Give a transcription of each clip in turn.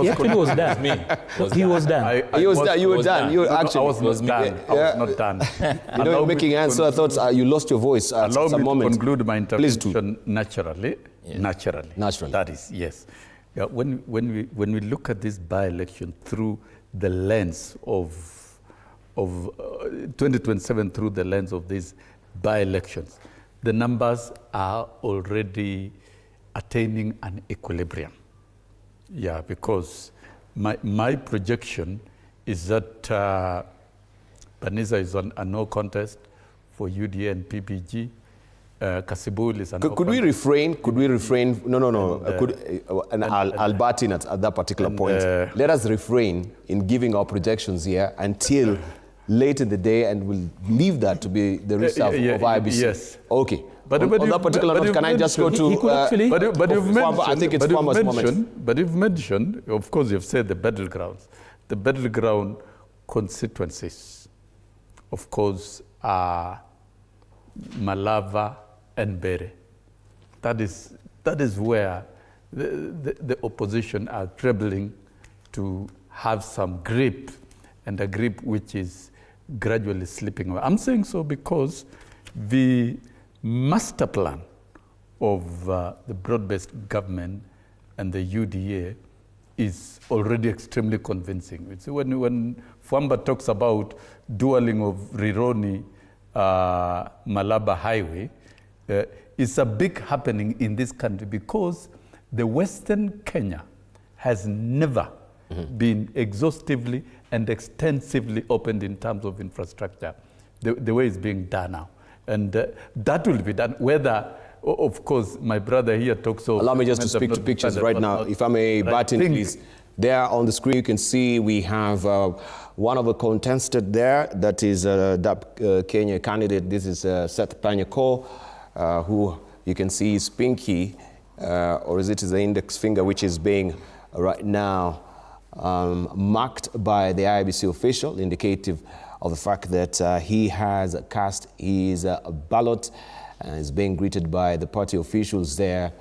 He actually was done. Me. He was done. He was done. You were done. You I actually. was not done. Yeah. I was not done. You know, making hands, so I thought you lost your voice at Allow some me moment. to conclude my Please do. intervention naturally. Naturally. That is, yes. Yeah, when we look at this by-election through the lens of 2027, through the lens of these by-elections, the numbers are already attaining an equilibrium. Yeah, because my projection is that Banisa is on a no contest for UDA and PPG. Kasibul is Could we refrain? Could we refrain? No. I'll butt in at that particular point. Let us refrain in giving our projections here until late in the day, and we'll leave that to be the reserve of IBC. Yes. Okay. But on that particular note, can I just go to... But you've mentioned... I think it's Fwamba's moment. But you've mentioned, of course, you've said the battlegrounds. The battleground constituencies, of course, are Malava and Mbeere. That is where the opposition are trebling to have some grip, and a grip which is gradually slipping away. I'm saying so because the master plan of the broad-based government and the UDA is already extremely convincing. It's when Fwamba talks about dualing of Rironi Malaba Highway, it's a big happening in this country because the Western Kenya has never been exhaustively and extensively opened in terms of infrastructure, the way it's being done now. And that will be done, whether, of course, my brother here talks of... Allow me just to speak to pictures right now. If I may, Martin, please. There on the screen, you can see we have one of the contested there. That is that Kenya candidate. This is Seth Panyako, who you can see is pinky, or is it the index finger, which is being right now marked by the IBC official, indicative of the fact that he has cast his ballot and is being greeted by the party officials there.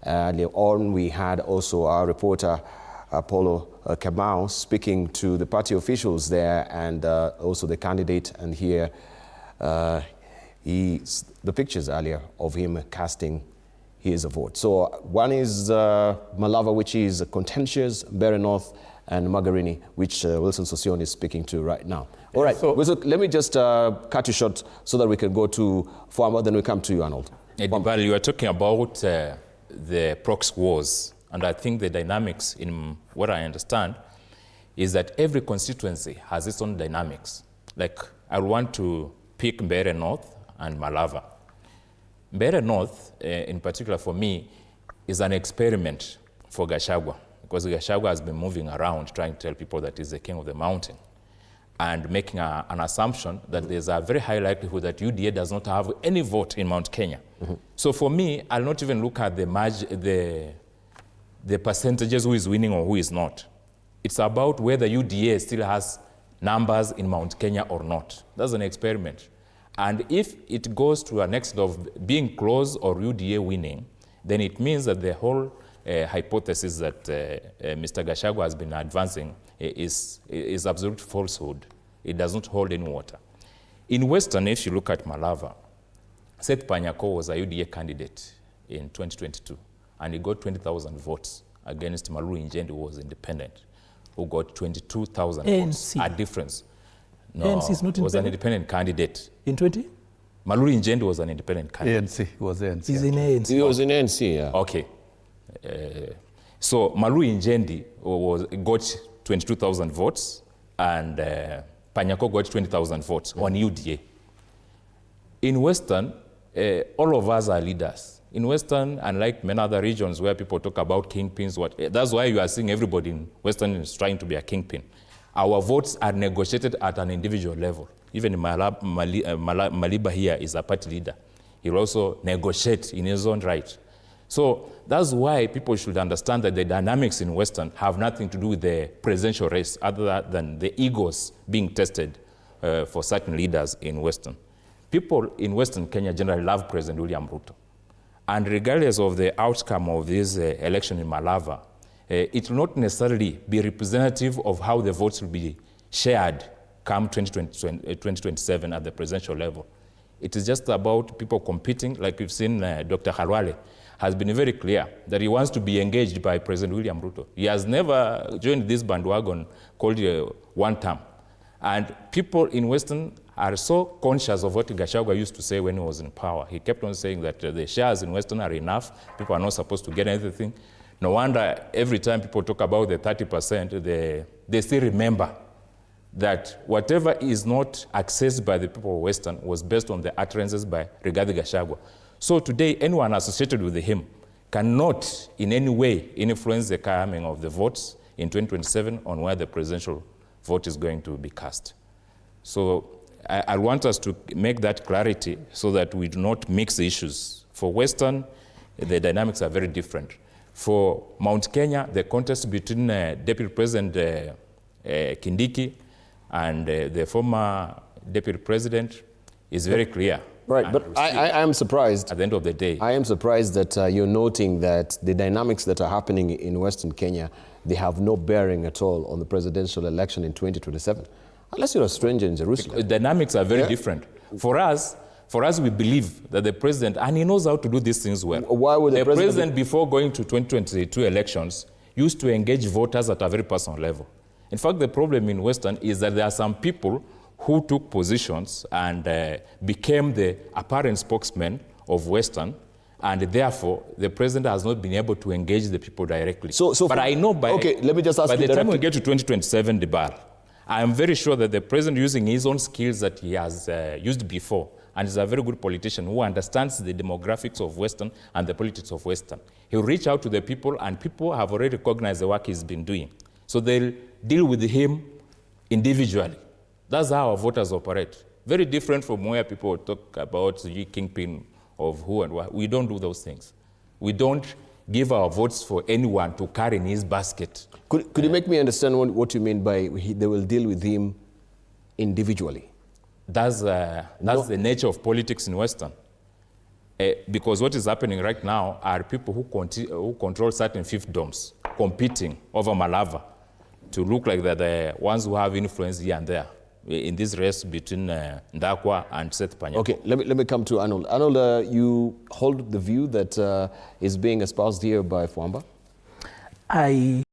Earlier on, we had also our reporter, Apollo Kamau, speaking to the party officials there, and also the candidate, and here the pictures earlier of him casting his vote. So one is Malava, which is contentious, Mbeere North, and Magarini, which Wilson Sossion is speaking to right now. All right, so let me just cut you short so that we can go to Fwamba, then we come to you, Arnold. Well, you are talking about the proxy wars, and I think the dynamics, in what I understand, is that every constituency has its own dynamics. Like, I want to pick Mbeere North and Malava. Mbeere North, in particular for me, is an experiment for Gachagua, because Gachagua has been moving around trying to tell people that he's the king of the mountain and making an assumption that there's a very high likelihood that UDA does not have any vote in Mount Kenya. So for me, I'll not even look at the percentages, who is winning or who is not. It's about whether UDA still has numbers in Mount Kenya or not. That's an experiment. And if it goes to an extent of being close or UDA winning, then it means that the whole hypothesis that Mr. Gachagua has been advancing is absolute falsehood. It does not hold any water. In Western, if you look at Malava, Seth Panyako was a UDA candidate in 2022, and he got 20,000 votes against Maluri Njendi, who was independent, who got 22,000 votes. A difference. No, ANC is not was an independent candidate. In 20? Maluri Njendi was an independent candidate. ANC, he was ANC. He's in ANC. He was in ANC, yeah. Okay. So Maluri Njendi got 22,000 votes, and Panyako got 20,000 votes on UDA. In Western, all of us are leaders. In Western, unlike many other regions where people talk about kingpins, that's why you are seeing everybody in Western is trying to be a kingpin. Our votes are negotiated at an individual level. Even Maliba here is a party leader. He will also negotiate in his own right. So that's why people should understand that the dynamics in Western have nothing to do with the presidential race, other than the egos being tested for certain leaders in Western. People in Western Kenya generally love President William Ruto. And regardless of the outcome of this election in Malava, it will not necessarily be representative of how the votes will be shared come 2027 at the presidential level. It is just about people competing. Like we've seen, Dr. Khalwale has been very clear that he wants to be engaged by President William Ruto. He has never joined this bandwagon called one term. And people in Western are so conscious of what Gachagua used to say when he was in power. He kept on saying that the shares in Western are enough, people are not supposed to get anything. No wonder every time people talk about the 30%, they still remember that whatever is not accessed by the people of Western was based on the utterances by Rigathi Gachagua. So today, anyone associated with him cannot in any way influence the coming of the votes in 2027 on where the presidential vote is going to be cast. So I want us to make that clarity so that we do not mix the issues. For Western, the dynamics are very different. For Mount Kenya, the contest between Deputy President Kindiki and the former Deputy President is very clear. Right, but I am surprised. At the end of the day. I am surprised that you're noting that the dynamics that are happening in Western Kenya, they have no bearing at all on the presidential election in 2027. Unless you're a stranger in Jerusalem. The dynamics are very different. For us, we believe that the president, and he knows how to do these things well. Why would the president, before going to 2022 elections, used to engage voters at a very personal level. In fact, the problem in Western is that there are some people who took positions and became the apparent spokesman of Western, and therefore the president has not been able to engage the people directly. But I know by, let me just ask by you the time we get to 2027 debar, I am very sure that the president, using his own skills that he has used before, and is a very good politician who understands the demographics of Western and the politics of Western, he'll reach out to the people, and people have already recognized the work he's been doing. So they'll deal with him individually. That's how our voters operate. Very different from where people talk about the kingpin of who and what. We don't do those things. We don't give our votes for anyone to carry in his basket. Could you make me understand what you mean by they will deal with him individually? That's the nature of politics in Western. Because what is happening right now are people who control certain fiefdoms competing over Malava to look like they're the ones who have influence here and there in this race between Ndakwa and Seth Panya. Okay, let me come to Arnold. Arnold, you hold the view that is being espoused here by Fwamba?